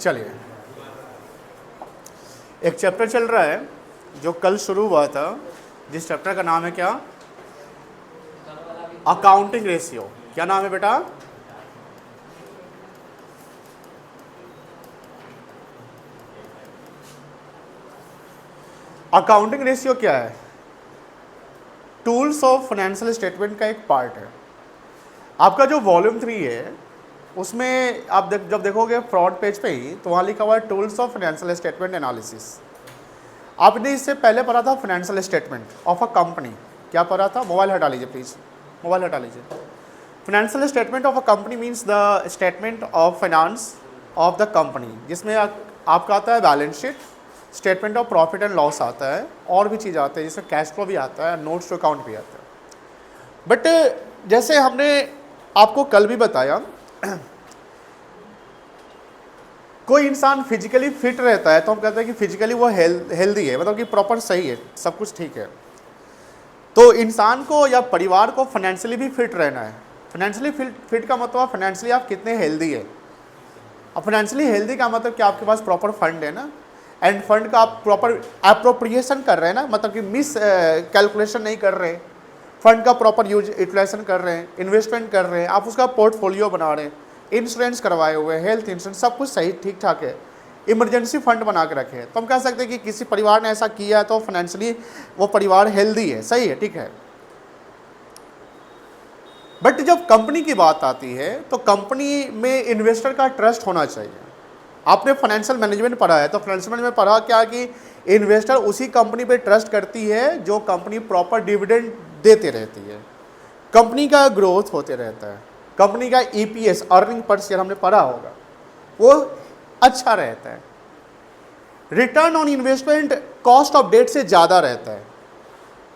चलिए, एक चैप्टर चल रहा है जो कल शुरू हुआ था, जिस चैप्टर का नाम है क्या? Accounting ratio. क्या नाम है बेटा? अकाउंटिंग रेशियो क्या है? टूल्स ऑफ फाइनेंशियल स्टेटमेंट का एक पार्ट है। आपका जो वॉल्यूम 3 है उसमें आप जब देखोगे फ्रंट पेज पे ही तो वहाँ लिखा हुआ है tools of financial statement analysis. आपने इससे पहले पढ़ा था financial statement of a company. क्या पढ़ा था? मोबाइल हटा लीजिए प्लीज़, मोबाइल हटा लीजिए। Financial statement of a company means the statement of finance of the company, जिसमें आपका आता है balance sheet, statement of profit and loss आता है, और भी चीज़ आते हैं जिसमें कैश फ्लो भी आता है, नोट्स टू अकाउंट भी आता है। बट जैसे हमने आपको कल भी बताया, कोई इंसान फिजिकली फिट रहता है तो हम कहते हैं कि फिजिकली वो हेल्दी है, मतलब कि प्रॉपर सही है, सब कुछ ठीक है। तो इंसान को या परिवार को फाइनेंशियली भी फिट रहना है। फाइनेंशियली फिट का मतलब फाइनेंशियली आप कितने हेल्दी है। अब फाइनेंशियली हेल्दी का मतलब कि आपके पास प्रॉपर फंड है ना, एंड फंड का आप प्रॉपर एप्रोप्रिएशन कर रहे हैं ना, मतलब कि मिस कैलकुलेशन नहीं कर रहे हैं, फंड का प्रॉपर यूटिलाइजेशन कर रहे हैं, इन्वेस्टमेंट कर रहे हैं, आप उसका पोर्टफोलियो बना रहे हैं, इंश्योरेंस करवाए हुए, हेल्थ इंश्योरेंस, सब कुछ सही ठीक ठाक है, इमरजेंसी फंड बना के रखे हैं, तो हम कह सकते हैं कि किसी परिवार ने ऐसा किया है तो फाइनेंशियली वो परिवार हेल्दी है, सही है, ठीक है। बट जब कंपनी की बात आती है तो कंपनी में इन्वेस्टर का ट्रस्ट होना चाहिए। आपने फाइनेंशियल मैनेजमेंट पढ़ा है तो फाइनेंशियल मैनेजमेंट में पढ़ा क्या कि इन्वेस्टर उसी कंपनी पे ट्रस्ट करती है जो कंपनी प्रॉपर डिविडेंड देते रहती है, कंपनी का ग्रोथ होते रहता है, कंपनी का ईपीएस अर्निंग पर शेयर हमने पढ़ा होगा वो अच्छा रहता है, return on investment cost of debt से ज़्यादा रहता है,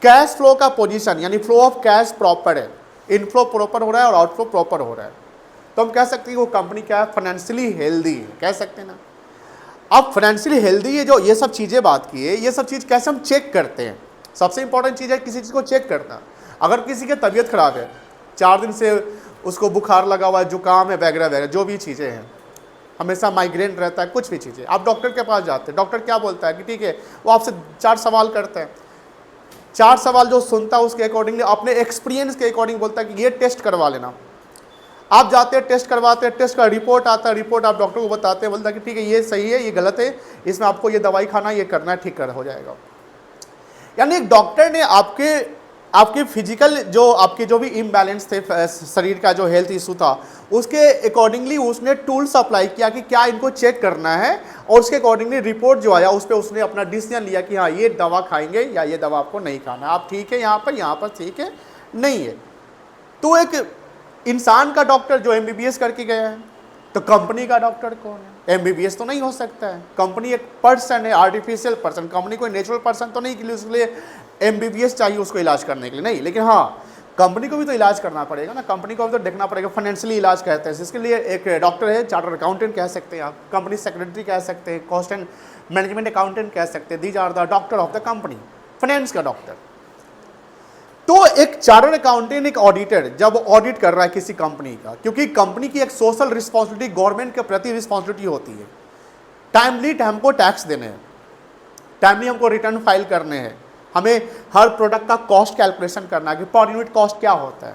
कैश फ्लो का पोजीशन यानी फ्लो ऑफ कैश प्रॉपर है, इनफ्लो प्रॉपर हो रहा है और आउटफ्लो प्रॉपर हो रहा है, तो हम कह सकते हैं वो कंपनी क्या है, फाइनेंशियली हेल्दी है, कह सकते हैं ना। अब फाइनेंशियली हेल्दी है, जो ये सब चीज़ें बात की है, ये सब चीज़ कैसे हम चेक करते हैं? सबसे इंपॉर्टेंट चीज़ है किसी चीज़ को चेक करना। अगर किसी की तबीयत खराब है, 4 दिन से उसको बुखार लगा हुआ है, जुकाम है, वगैरह वगैरह जो भी चीज़ें हैं, हमेशा माइग्रेन रहता है, कुछ भी चीज़ें, आप डॉक्टर के पास जाते हैं, डॉक्टर क्या बोलता है कि ठीक है, वो आपसे 4 सवाल करता है, 4 सवाल जो सुनता है उसके अकॉर्डिंगली अपने एक्सपीरियंस के अकॉर्डिंग बोलता है कि ये टेस्ट करवा लेना। आप जाते हैं, टेस्ट करवाते हैं, टेस्ट का रिपोर्ट आता है, रिपोर्ट आप डॉक्टर को बताते हैं, बोलता है कि ठीक है ये सही है, ये गलत है, इसमें आपको ये दवाई खाना, ये करना है, ठीक कर हो जाएगा। यानी एक डॉक्टर ने आपके फिजिकल आपके जो भी इम्बैलेंस थे, शरीर का जो हेल्थ इशू था, उसके अकॉर्डिंगली उसने टूल्स अप्लाई किया कि क्या इनको चेक करना है, और उसके अकॉर्डिंगली रिपोर्ट जो आया उस पर उसने अपना डिसीजन लिया कि हाँ ये दवा खाएंगे या ये दवा आपको नहीं खाना, आप ठीक है यहाँ पर ठीक है नहीं है। तो एक इंसान का डॉक्टर जो एमबीबीएस करके गया है, तो कंपनी का डॉक्टर कौन है? एमबीबीएस तो नहीं हो सकता है, कंपनी एक पर्सन है, आर्टिफिशियल पर्सन, कंपनी कोई नेचुरल पर्सन तो नहीं कि उसके एमबीबीएस चाहिए उसको इलाज करने के लिए, नहीं, लेकिन हाँ कंपनी को भी तो इलाज करना पड़ेगा ना, कंपनी को भी तो देखना पड़ेगा, फाइनेंशियली इलाज कहते हैं, इसके लिए एक डॉक्टर है, चार्टर्ड अकाउंटेंट कह सकते हैं आप, कंपनी सेक्रेटरी कह सकते हैं, कॉस्ट एंड मैनेजमेंट अकाउंटेंट कह सकते हैं, these are the doctor of the company, finance का डॉक्टर। तो एक चार्टर्ड अकाउंटेंट, एक ऑडिटर जब ऑडिट कर रहा है किसी कंपनी का, क्योंकि कंपनी की एक सोशल रिस्पॉन्सिबिलिटी गवर्नमेंट के प्रति रिस्पॉन्सिबिलिटी होती है, टाइमली हमको टैक्स देने हैं, टाइमली हमको रिटर्न फाइल करने हैं, हमें हर प्रोडक्ट का कॉस्ट कैलकुलेशन करना है कि पर यूनिट कॉस्ट क्या होता है,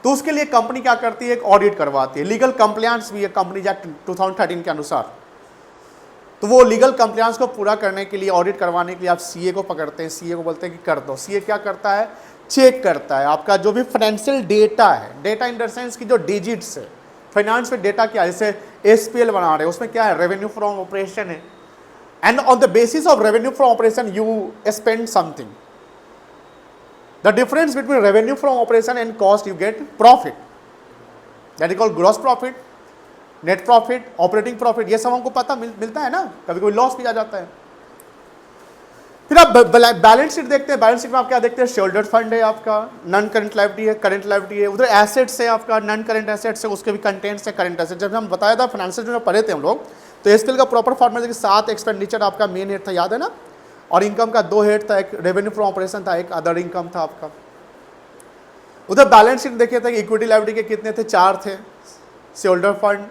तो उसके लिए कंपनी क्या करती है, एक ऑडिट करवाती है, लीगल कंप्लायंस भी है कंपनी एक्ट 2013 के अनुसार। तो वो लीगल कंप्लायंस को पूरा करने के लिए, ऑडिट करवाने के लिए आप सीए को पकड़ते हैं, सीए को बोलते हैं कि कर दो। सीए क्या करता है, चेक करता है आपका जो भी फाइनेंशियल डेटा है, डेटा इन द सेंस की जो डिजिट्स है, फाइनेंस में डेटा क्या है, जैसे एसपीएल बना रहे हैं उसमें क्या है, रेवेन्यू फ्रॉम ऑपरेशन है, and on the basis of revenue from operation you spend something, the difference between revenue from operation and cost you get profit, that is called gross profit, net profit, operating profit, ये सब हमको पता मिलता है ना, कभी कोई loss भी आ जाता है। फिर आप बैलेंस शीट देखते हैं, बैलेंस शीट में आप क्या देखते हैं, शेयरहोल्डर फंड है आपका, नॉन करंट लायबिलिटी है, करंट लायबिलिटी है, उधर एसेट्स है आपका, नॉन करंट एसेट्स है, उसके भी कंटेंट्स है, करंट एसेट्स। जब हम बताया था फाइनेंशियल जो पढ़े थे हम लोग, तो एसपीएल का प्रॉपर फॉर्मेट 7 एक्सपेंडिचर आपका मेन हेड था, याद है ना, और इनकम का 2 हेड था, एक रेवेन्यू फ्रॉम ऑपरेशन था, एक अदर इनकम था आपका। उधर बैलेंस शीट देखिए था कि इक्विटी लायबिलिटी के कितने थे, 4 थे, shareholder fund,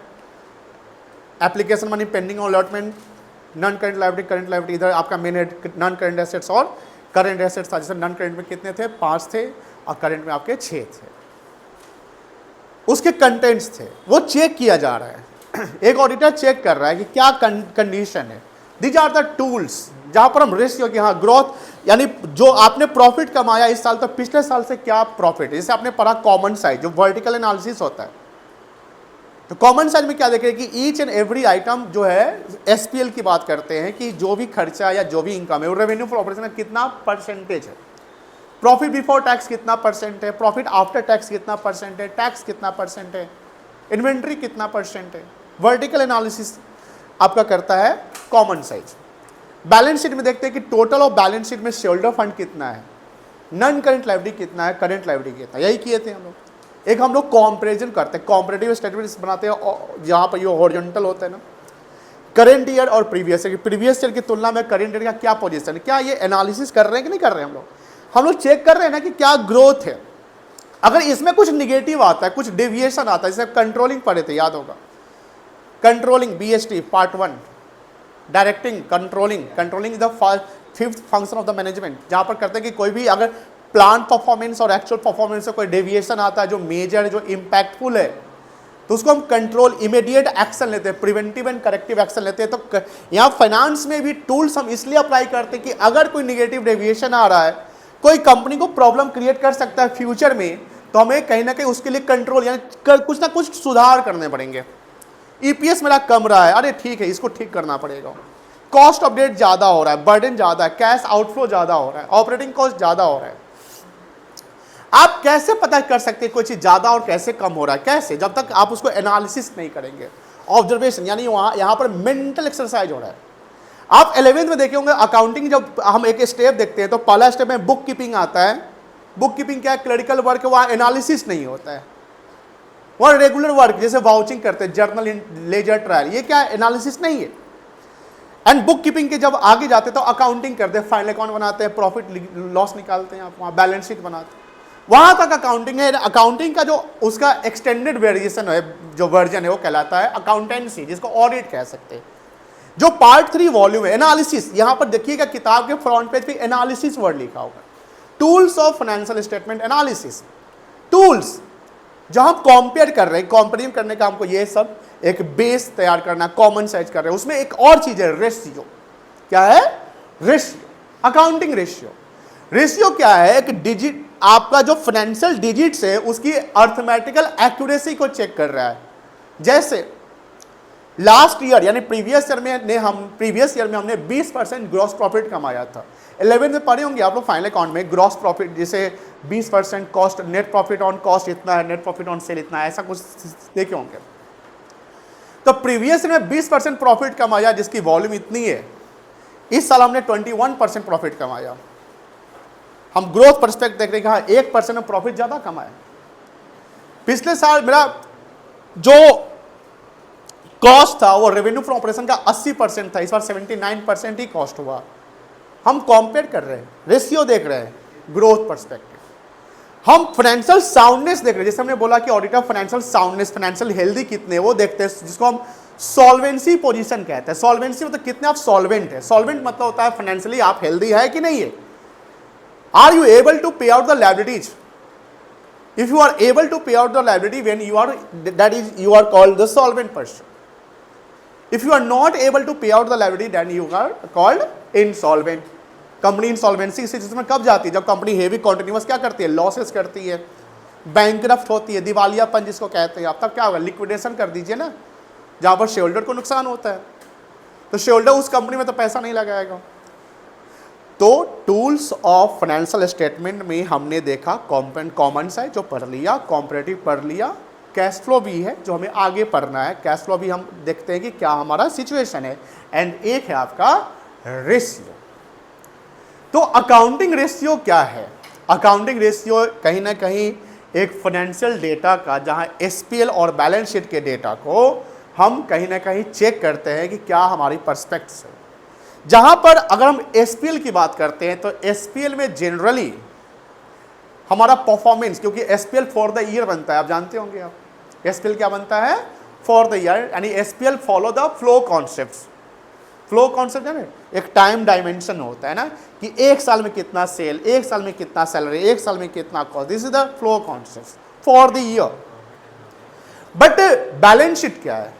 application money pending on allotment, non current liability, current liability, इधर आपका मेन है नॉन करंट एसेट्स और करंट एसेट्स था। जैसे नॉन करंट में कितने थे, 5 थे और करंट में आपके 6 थे। उसके कंटेंट्स थे, वो चेक किया जा रहा है। एक ऑडिटर चेक कर रहा है कि क्या कंडीशन है। दीज आर द टूल्स जहां पर हम रेशियो की, हाँ ग्रोथ, यानी जो आपने प्रॉफिट कमाया इस साल तो पिछले साल से क्या प्रॉफिट है। जैसे आपने पढ़ा कॉमन साइज, जो वर्टिकल एनालिसिस होता है, तो कॉमन साइज में क्या देखें कि ईच एंड एवरी आइटम जो है एसपीएल की बात करते हैं कि जो भी खर्चा या जो भी इनकम है वो रेवेन्यू फॉर ऑपरेशन का कितना परसेंटेज है, प्रॉफिट बिफोर टैक्स कितना परसेंट है, प्रॉफिट आफ्टर टैक्स कितना परसेंट है, टैक्स कितना परसेंट है, इन्वेंट्री कितना परसेंट है। वर्टिकल एनालिसिस आपका करता है कॉमन साइज। बैलेंस शीट में देखते हैं कि टोटल ऑफ बैलेंस शीट में शेयरहोल्डर फंड कितना है, नॉन करंट लायबिलिटी कितना है, करंट लायबिलिटी कितना है, यही किए थे हम लोग। एक हम लोग कंपैरिजन करते हैं, कॉम्परेटिव स्टेटमेंट्स बनाते हैं जहां पर ये हॉरिजॉन्टल होता है ना, करंट ईयर और प्रीवियस ईयर, प्रीवियस ईयर की तुलना में करंट ईयर का क्या पोजीशन है, क्या ये एनालिसिस कर रहे हैं कि नहीं कर रहे हैं हम लोग चेक कर रहे हैं ना कि क्या ग्रोथ है। अगर इसमें कुछ निगेटिव आता है, कुछ डेविएशन आता है, जैसे कंट्रोलिंग पढ़े थे याद होगा, controlling BST part 1, directing, controlling is the 5th function of the management, जहां पर करते हैं कि कोई भी अगर प्लान परफॉर्मेंस और एक्चुअल परफॉर्मेंस से कोई डेविएशन आता है जो मेजर, जो इंपैक्टफुल है, तो उसको हम कंट्रोल, इमीडिएट एक्शन लेते हैं, प्रिवेंटिव एंड करेक्टिव एक्शन लेते हैं। तो यहाँ फाइनेंस में भी टूल्स हम इसलिए अप्लाई करते हैं कि अगर कोई निगेटिव डेविएशन आ रहा है, कोई कंपनी को प्रॉब्लम क्रिएट कर सकता है फ्यूचर में, तो हमें कहीं ना कहीं उसके लिए कंट्रोल यानी कुछ ना कुछ सुधार करने पड़ेंगे। ईपीएस मेरा कम रहा है, अरे ठीक है इसको ठीक करना पड़ेगा। कॉस्ट अपडेट ज्यादा हो रहा है, बर्डन ज्यादा है, कैश आउटफ्लो ज्यादा हो रहा है, ऑपरेटिंग कॉस्ट ज्यादा हो रहा है। आप कैसे पता कर सकते हैं कोई चीज ज्यादा और कैसे कम हो रहा है, कैसे, जब तक आप उसको एनालिसिस नहीं करेंगे। ऑब्जर्वेशन यानी यहां पर मेंटल एक्सरसाइज हो रहा है। आप 11th में देखे होंगे अकाउंटिंग, जब हम एक स्टेप देखते हैं तो पहला स्टेप में बुक कीपिंग आता है। बुक कीपिंग क्या है, क्लरिकल वर्क, वहां एनालिसिस नहीं होता है, वहां रेगुलर वर्क जैसे वाउचिंग करते हैं, जर्नल, लेजर, ट्रायल, ये क्या एनालिसिस नहीं है। एंड बुक कीपिंग के जब आगे जाते तो अकाउंटिंग करते हैं, फाइनल अकाउंट बनाते हैं, प्रॉफिट लॉस निकालते हैं, आप वहां बैलेंस शीट बनाते हैं, वहां तक अकाउंटिंग है। अकाउंटिंग का जो उसका एक्सटेंडेड वेरिएशन है, जो वर्जन है, वो कहलाता है अकाउंटेंसी, जिसको ऑडिट कह सकते हैं। जो पार्ट 3 वॉल्यूम है एनालिसिस, यहां पर देखिएगा किताब के फ्रंट पेज पे एनालिसिस वर्ड लिखा होगा, tools of financial statement analysis. Tools जहां हम कंपेयर कर रहे हैं, कंपेरिजन करने का हमको ये सब एक बेस तैयार करना, कॉमन साइज कर रहे हैं। उसमें एक और चीज है रेशियो। क्या है, रेशियो, अकाउंटिंग रेशियो। रेशियो क्या है, एक डिजिट, आपका जो फाइनेंशियल डिजिट्स है उसकी अर्थमेटिकल एक्यूरेसी को चेक कर रहा है। जैसे लास्ट ईयर यानी प्रीवियस ईयर में हमने 20% ग्रॉस प्रॉफिट कमाया था। 11 में पढ़े होंगे आप लोग फाइनल अकाउंट में, ग्रॉस प्रॉफिट जैसे 20% cost, net profit on cost इतना है, नेट प्रॉफिट ऑन सेल इतना है, ऐसा कुछ देखे होंगे। तो प्रीवियस ईयर में 20% प्रॉफिट कमाया जिसकी वॉल्यूम इतनी है। इस साल हमने 21% प्रॉफिट कमाया। हम ग्रोथ परस्पेक्ट देख रहे हैं, हाँ 1% में प्रॉफिट ज्यादा कमाया। पिछले साल मेरा जो कॉस्ट था वो रेवेन्यू फ्रॉम ऑपरेशन का 80% था, इस बार 79% ही कॉस्ट हुआ। हम कंपेयर कर रहे हैं, रेशियो देख रहे हैं, ग्रोथ पर्सपेक्टिव। हम फाइनेंशियल साउंडनेस देख रहे हैं, जैसे हमने बोला कि auditor financial soundness, financial healthy कितने, वो देखते हैं, जिसको हम सॉल्वेंसी पोजीशन कहते हैं। सॉल्वेंसी मतलब कितने आप सॉल्वेंट है। सॉल्वेंट मतलब होता है फाइनेंशियली आप हेल्दी है कि नहीं है। Are you able to pay out the liabilities. If you are able to pay out the liability when you are, that is you are called the solvent person. If you are not able to pay out the liability, then you are called insolvent. Company insolvency situation में कब जाती है, जब company heavy continuous क्या करती है, losses करती है, बैंकरप्ट होती है, दिवालियापन जिसको कहते हैं। अब तक क्या होगा, लिक्विडेशन कर दीजिए ना, जहां पर शेयर होल्डर को नुकसान होता है, तो शेयर होल्डर उस कंपनी में तो पैसा नहीं लगाएगा। तो टूल्स ऑफ फाइनेंशियल स्टेटमेंट में हमने देखा कॉमन साइज जो पढ़ लिया, कॉम्परेटिव पढ़ लिया, कैश फ्लो भी है जो हमें आगे पढ़ना है। कैश फ्लो भी हम देखते हैं कि क्या हमारा सिचुएशन है। एंड एक है आपका रेशियो। तो अकाउंटिंग रेशियो क्या है, अकाउंटिंग रेशियो कहीं ना कहीं एक फाइनेंशियल डेटा का, जहां एसपीएल और बैलेंस शीट के डेटा को हम कहीं ना कहीं चेक करते हैं कि क्या हमारी पर्सपेक्ट्स है। जहां पर अगर हम एसपीएल की बात करते हैं तो एसपीएल में जनरली हमारा परफॉर्मेंस, क्योंकि एसपीएल फॉर द ईयर बनता है, आप जानते होंगे। आप एसपीएल क्या बनता है, फॉर द ईयर, यानी SPL follow the flow concept. Flow concept है ना, एक टाइम डायमेंशन होता है ना कि एक साल में कितना सेल, एक साल में कितना सैलरी, एक साल में कितना cost, this is the flow concept for the year. But balance sheet क्या है?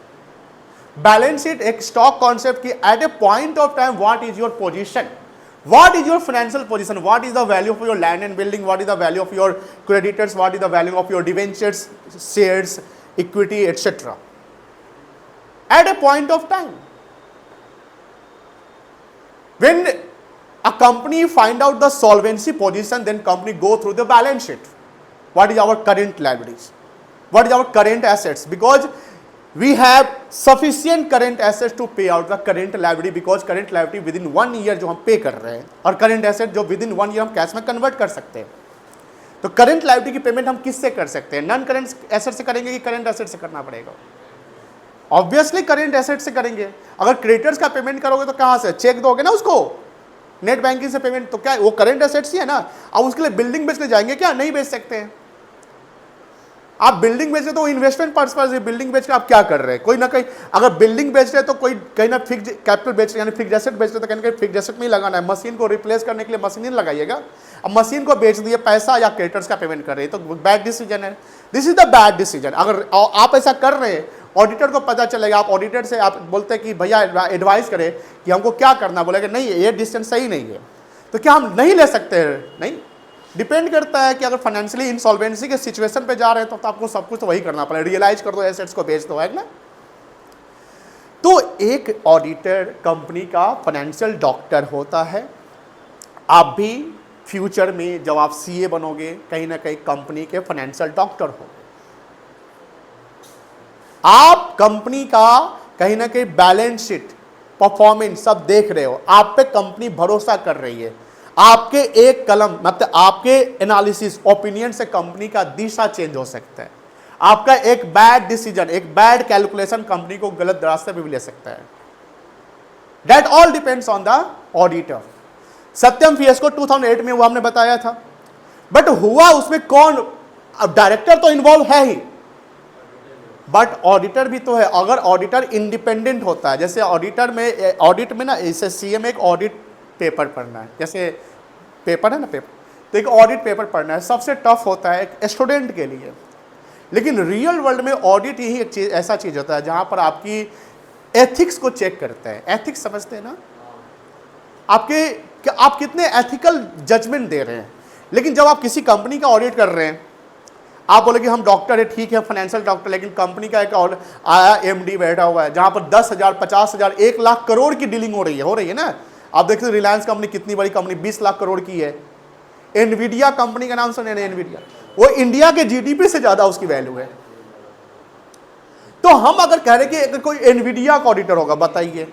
बैलेंस शीट एक स्टॉक कॉन्सेप्ट की at a point of time what is your position, what is your financial position, what is the value of your land and building, what is the value of your creditors, what is the value of your debentures, shares, equity, etc. at a point of time. When a company find out the solvency position, then company go through the balance sheet. What is our current liabilities, what is our current assets, because we have sufficient current assets to pay out the current liability, because current liability within 1 year जो हम पे कर रहे हैं, और current asset जो within 1 year हम cash में कन्वर्ट कर सकते हैं। तो current liability की पेमेंट हम किससे कर सकते हैं? नॉन करंट एसेट से करेंगे कि करंट एसेट से करना पड़ेगा? ऑब्वियसली करंट एसेट से करेंगे। अगर क्रेडिटर्स का पेमेंट करोगे तो कहाँ से? चेक दोगे ना उसको, नेट बैंकिंग से पेमेंट, तो क्या वो करंट एसेट्स ही है ना। अब उसके लिए बिल्डिंग बेचने जाएंगे क्या? नहीं बेच सकते हैं। आप बिल्डिंग बेच रहे तो इन्वेस्टमेंट पर्पस है, बिल्डिंग बेच के आप क्या कर रहे हैं? कोई ना कहीं अगर बिल्डिंग बेच रहे हैं तो कोई कहीं ना फिक्स कैपिटल बेच रहे हैं, यानी फिक्स एसेट बेच रहे तो कहीं ना कहीं फिक्स एसेट में ही लगाना है। मशीन को रिप्लेस करने के लिए मशीन नहीं लगाइएगा। अब मशीन को बेच दिए, पैसा या क्रेडिटर्स का पेमेंट कर रहे हैं, तो बैड डिसीजन है। This is the bad decision. अगर आप ऐसा कर रहे हैं, ऑडिटर को पता चलेगा, आप ऑडिटर से आप बोलते हैं कि भैया एडवाइस करें कि हमको क्या करना, बोलेगा नहीं ये डिसीजन सही नहीं है, तो क्या हम नहीं ले सकते हैं? नहीं, डिपेंड करता है कि अगर फाइनेंशियली इंसॉल्वेंसी के सिचुएशन पे जा रहे हैं तो आपको सब कुछ तो वही करना पड़ेगा, रियलाइज कर दो, एसेट्स को बेच दो, है ना। तो एक ऑडिटर कंपनी का फाइनेंशियल डॉक्टर होता है। आप भी फ्यूचर में जब आप सीए बनोगे, कहीं ना कहीं कंपनी के फाइनेंशियल डॉक्टर हो। आप कंपनी का कहीं ना कहीं बैलेंस शीट, परफॉर्मेंस सब देख रहे हो, आप पे कंपनी भरोसा कर रही है। आपके एक कलम मतलब आपके एनालिसिस, ओपिनियन से कंपनी का दिशा चेंज हो सकता है। आपका एक बैड डिसीजन, एक बैड कैलकुलेशन कंपनी को गलत रास्ते पे भी ले सकता है। That all depends on the auditor. Satyam fiasco 2008 में वो हमने बताया था, बट हुआ उसमें कौन? अब डायरेक्टर तो इन्वॉल्व है ही, बट ऑडिटर भी तो है। अगर ऑडिटर इंडिपेंडेंट होता है, जैसे ऑडिटर में, ऑडिट में ना, जैसे सीए में एक ऑडिट पेपर पढ़ना है, जैसे पेपर है ना पेपर, तो एक ऑडिट पेपर पढ़ना है, सबसे टफ होता है एक स्टूडेंट के लिए। लेकिन रियल वर्ल्ड में ऑडिट ही एक चीज, ऐसा चीज होता है जहां पर आपकी एथिक्स को चेक करते हैं। एथिक्स समझते हैं ना, आपके आप कितने एथिकल जजमेंट दे रहे हैं। लेकिन जब आप किसी कंपनी का ऑडिट कर रहे हैं, आप बोले कि हम डॉक्टर है, ठीक है फाइनेंशियल डॉक्टर, लेकिन कंपनी का एक आया एमडी बैठा हुआ है जहां पर 10,000, 50,000, 1 लाख करोड़ की डीलिंग हो रही है ना। आप देखते हैं रिलायंस कंपनी कितनी बड़ी कंपनी, 20 लाख करोड़ की है। एनवीडिया कंपनी का नाम सुने ना, एनवीडिया, वो इंडिया के जीडीपी से ज्यादा उसकी वैल्यू है। तो हम अगर कह रहे कि अगर कोई एनवीडिया का ऑडिटर होगा, बताइए,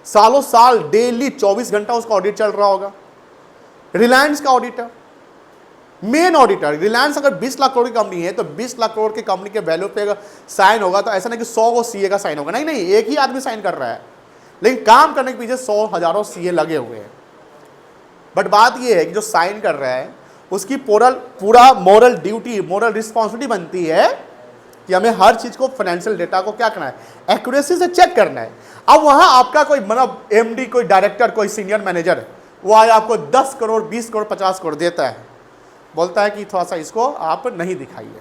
सालों साल डेली 24 घंटा उसका ऑडिट चल रहा होगा। रिलायंस का ऑडिटर, मेन ऑडिटर, रिलायंस अगर 20 लाख करोड़ की कंपनी है तो 20 लाख करोड़ की कंपनी के वैल्यू पे अगर साइन होगा तो ऐसा नहीं कि 100 को सीए का साइन होगा, नहीं, एक ही आदमी साइन कर रहा है, लेकिन काम करने के पीछे 100 हजारों सीए लगे हुए हैं। बट बात यह है कि जो साइन कर रहा है उसकी पूरा मोरल ड्यूटी, मोरल रिस्पॉन्सिबिलिटी बनती है कि हमें हर चीज को, फाइनेंशियल डेटा को क्या करना है, एक्यूरेसी से चेक करना है। अब वहां आपका कोई मतलब एमडी, कोई डायरेक्टर, कोई सीनियर मैनेजर, वो आया आपको 10 करोड़, 20 करोड़, 50 करोड़ देता है, बोलता है कि थोड़ा सा इसको आप नहीं दिखाइए।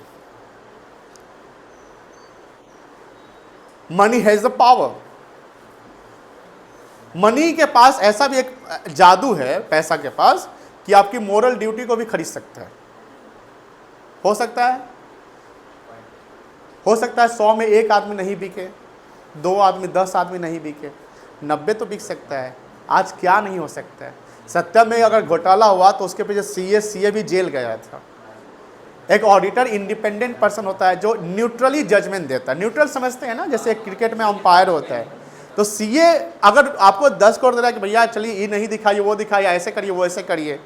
Money has the power. Money के पास ऐसा भी एक जादू है, पैसा के पास, कि आपकी मोरल ड्यूटी को भी खरीद सकता है। हो सकता है 100 में 1 आदमी नहीं बिके, 2 आदमी, 10 आदमी नहीं बिके, 90 तो बिक सकता है। आज क्या नहीं हो सकता है। सत्यम में अगर घोटाला हुआ तो उसके पीछे सीए भी जेल गया था। एक ऑडिटर इंडिपेंडेंट पर्सन होता है जो न्यूट्रली जजमेंट देता है। न्यूट्रल समझते हैं ना, जैसे क्रिकेट में अंपायर होता है। तो सीए अगर आपको 10 करोड़ दे रहा है कि भैया चलिए ये नहीं दिखाइए, वो दिखाइए, ऐसे करिए, वो ऐसे करिए,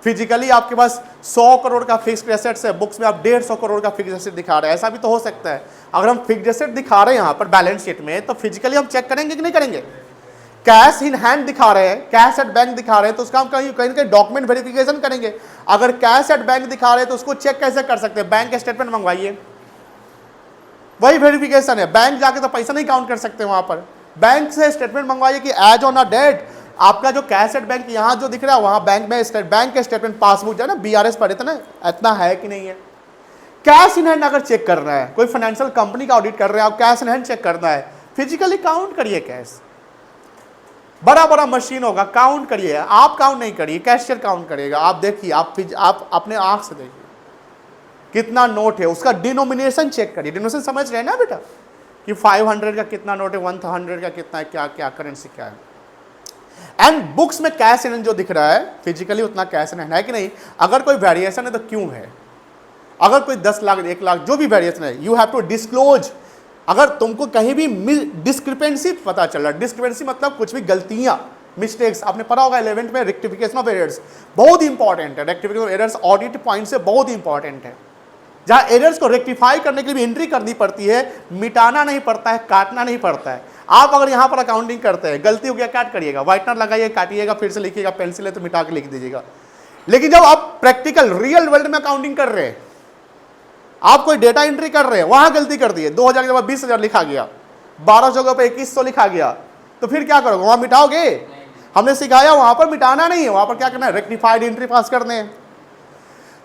फिजिकली आपके पास 100 करोड़ का फिक्स्ड एसेट्स है, बुक्स में आप 150 करोड़ का फिक्स्ड एसेट दिखा रहे हैं, ऐसा भी तो हो सकता है। अगर हम फिक्स्ड एसेट दिखा रहे हैं यहाँ पर बैलेंस शीट में, तो फिजिकली हम चेक करेंगे कि नहीं करेंगे। कैश इन हैंड दिखा रहे हैं, कैश एट बैंक दिखा रहे हैं, तो उसका हम कहीं डॉक्यूमेंट वेरिफिकेशन करेंगे। अगर कैश एट बैंक दिखा रहे हैं तो उसको चेक कैसे कर सकते हैं? बैंक स्टेटमेंट मंगवाइए, वही वेरिफिकेशन है। बैंक जाके तो पैसा नहीं काउंट कर सकते वहां पर, बैंक से स्टेटमेंट मंगवाइए कि एज ऑन अ डेट आपका जो कैश एट बैंक यहाँ जो दिख रहा है वहां बैंक में बैंक के स्टेटमेंट पासबुक जो है ना बीआरएस पढ़े थे ना, इतना है कि नहीं है। कैश इन हैंड अगर चेक करना है, कोई फाइनेंशियल कंपनी का ऑडिट कर रहे हैं आप, कैश इन हैंड चेक करना है, फिजिकली काउंट करिए कैश, बड़ा बड़ा मशीन होगा, काउंट करिए, आप काउंट नहीं करिए, कैशियर काउंट करिएगा। आप देखिए, आप अपने आंख से देखिए कितना नोट है, उसका डिनोमिनेशन चेक करिए। डिनोमिनेशन समझ रहे हैं ना बेटा, कि 500 का कितना नोट है, 100 का कितना है, क्या क्या करेंसी क्या है। एंड बुक्स में कैश इन हैंड जो दिख रहा है फिजिकली उतना कैश इन हैंड है कि नहीं। अगर कोई वेरिएशन है तो क्यों है, अगर कोई 10 लाख 1 लाख जो भी वेरिएशन है, यू हैव टू डिस्क्लोज। अगर तुमको कहीं भी डिस्क्रिपेंसी पता चल रहा है, डिस्क्रिपेंसी मतलब कुछ भी गलतियां, मिस्टेक्स, आपने पढ़ा होगा 11th में रेक्टिफिकेशन ऑफ एरर्स, बहुत इंपॉर्टेंट है। Rectification of errors audit point से बहुत इंपॉर्टेंट है, जहां एरर्स को रेक्टिफाई करने के लिए भी एंट्री करनी पड़ती है, मिटाना नहीं पड़ता है, काटना नहीं पड़ता है। आप अगर यहां पर अकाउंटिंग करते हैं, गलती हो गया काट करिएगा, व्हाइटनर लगाइए, काटिएगा, फिर से लिखिएगा, पेंसिल है तो मिटा के लिख दीजिएगा। लेकिन जब आप प्रैक्टिकल रियल वर्ल्ड में अकाउंटिंग कर रहे हैं, आप कोई डेटा एंट्री कर रहे हैं, वहां गलती कर दी है, 2000 के जगह 20,000 लिखा गया, 1200 पे 2100 लिखा गया, तो फिर क्या करोगे, वहां मिटाओगे? हमने सिखाया वहां पर मिटाना नहीं है, वहां पर क्या करना है, रेक्टिफाइड एंट्री पास करने हैं।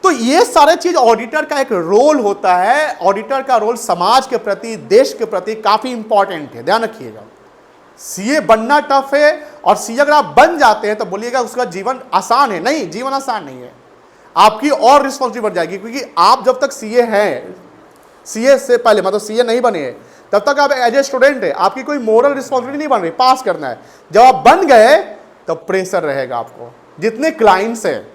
तो ये सारे चीज ऑडिटर का एक रोल होता है। ऑडिटर का रोल समाज के प्रति, देश के प्रति काफी इंपॉर्टेंट है, ध्यान रखिएगा। सीए बनना टफ है, और सीए अगर आप बन जाते हैं तो बोलिएगा उसका जीवन आसान है, नहीं, जीवन आसान नहीं है, आपकी और रिस्पॉन्सिबिलिटी बढ़ जाएगी। क्योंकि आप जब तक सीए हैं, सीए से पहले मतलब सीए नहीं बने तब तक आप एज ए स्टूडेंट है, आपकी कोई मोरल रिस्पॉन्सिबिलिटी नहीं बन रही, पास करना है। जब आप बन गए तो प्रेशर रहेगा आपको, जितने क्लाइंट्स हैं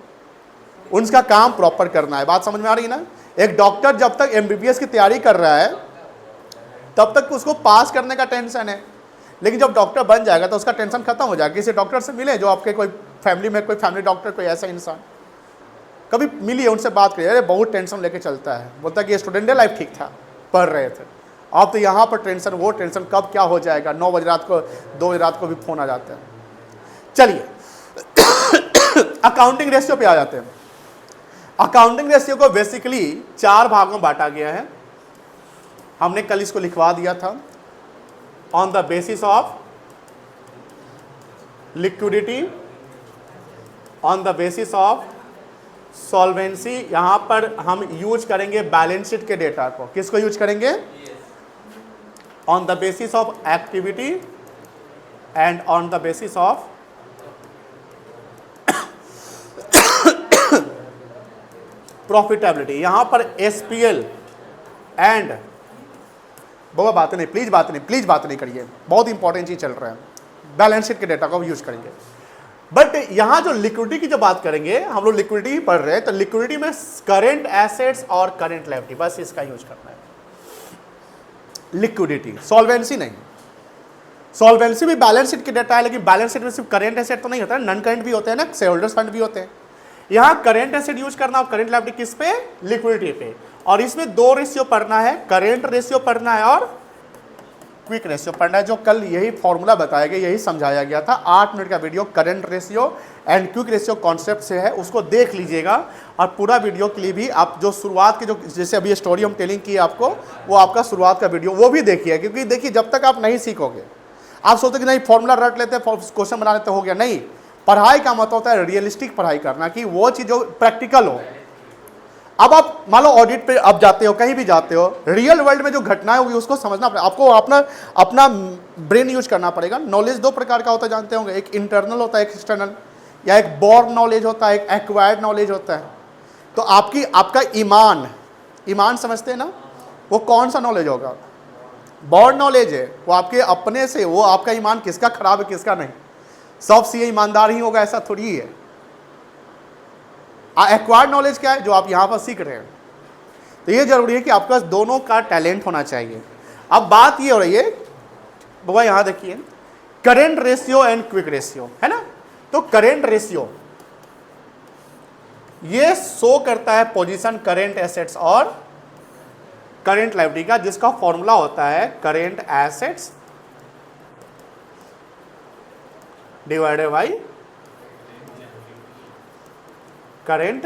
उनका काम प्रॉपर करना है। बात समझ में आ रही है ना। एक डॉक्टर जब तक एमबीबीएस की तैयारी कर रहा है तब तक उसको पास करने का टेंशन है, लेकिन जब डॉक्टर बन जाएगा तो उसका टेंशन खत्म हो जाएगा। किसी डॉक्टर से मिले जो आपके कोई फैमिली में, कोई फैमिली डॉक्टर, कोई ऐसा इंसान कभी मिलिए, उनसे बात करिए, अरे बहुत टेंशन लेके चलता है, बोलता है कि स्टूडेंट लाइफ ठीक था, पढ़ रहे थे, अब तो यहाँ पर टेंशन, वो टेंशन, कब क्या हो जाएगा, 9 बजे रात को, 2 बजे रात को भी फोन आ जाता है। चलिए अकाउंटिंग रेशियो पे आ जाते हैं। अकाउंटिंग रेशियो को बेसिकली 4 भागों में बांटा गया है, हमने कल इसको लिखवा दिया था। On the basis of liquidity, on the basis of solvency, यहां पर हम यूज करेंगे बैलेंस शीट के डेटा को। किसको यूज करेंगे? On the basis of activity and on the basis of profitability. यहां पर एसपीएल एंड बहुत बातें नहीं, प्लीज बात नहीं करिए, बहुत इंपॉर्टेंट चीज चल रहा है, बैलेंस शीट के डेटा को यूज करेंगे। बट यहां जो लिक्विडिटी की जो बात करेंगे, हम लोग लिक्विडिटी ही पढ़ रहे हैं, तो लिक्विडिटी में करेंट एसेट्स और करेंट लायबिलिटी, बस इसका यूज करना है। लिक्विडिटी, सॉल्वेंसी नहीं। सॉल्वेंसी भी बैलेंस शीट के डेटा है, लेकिन बैलेंस शीट में सिर्फ करेंट एसेट तो नहीं होता है, नॉन करेंट भी होते हैं ना, शेयर होल्डर्स फंड भी होते हैं। यहां करेंट एसेट यूज करना और करेंट लायबिलिटी किस पे? लिक्विडिटी पे। और इसमें 2 रेशियो पढ़ना है, करेंट रेशियो पढ़ना है और क्विक रेशियो पढ़ना है। जो कल यही फॉर्मूला बताया गया, यही समझाया गया था, 8 मिनट का video current ratio and quick ratio concept से है, उसको देख लीजिएगा। और पूरा वीडियो के लिए भी आप जो शुरुआत के जो जैसे अभी स्टोरी हम टेलिंग की आपको, वो आपका शुरुआत का वीडियो वो भी देखिए। क्योंकि देखिए जब तक आप नहीं सीखोगे, आप सोचते कि नहीं फॉर्मूला रट लेते हैं, क्वेश्चन बना लेते, हो गया, नहीं। पढ़ाई का मतलब होता है रियलिस्टिक पढ़ाई करना, कि वो चीज़ जो प्रैक्टिकल हो। अब आप मान लो ऑडिट पे अब जाते हो, कहीं भी जाते हो, रियल वर्ल्ड में जो घटनाएं होगी उसको समझना पड़ेगा आपको, अपना ब्रेन यूज करना पड़ेगा। नॉलेज 2 प्रकार का होता है, जानते होंगे, एक इंटरनल होता है, एक एक्सटर्नल, या एक बोर्न नॉलेज होता है, एक एक्वायर्ड नॉलेज होता है। तो आपका ईमान समझते हैं ना, वो कौन सा नॉलेज होगा? बोर्न नॉलेज है, वो आपके अपने से, वो आपका ईमान किसका खराब है किसका नहीं। सब सीए ईमानदार ही होगा ऐसा थोड़ी है। एक्वायर्ड नॉलेज क्या है? जो आप यहां पर सीख रहे हैं। तो ये जरूरी है कि आपके पास दोनों का टैलेंट होना चाहिए। अब बात ये हो रही है बाबा, यहां देखिए, current ratio and quick ratio है ना। तो करेंट रेशियो ये शो करता है पोजीशन करेंट एसेट्स और करेंट लायबिलिटी का, जिसका फॉर्मूला होता है current assets divided by current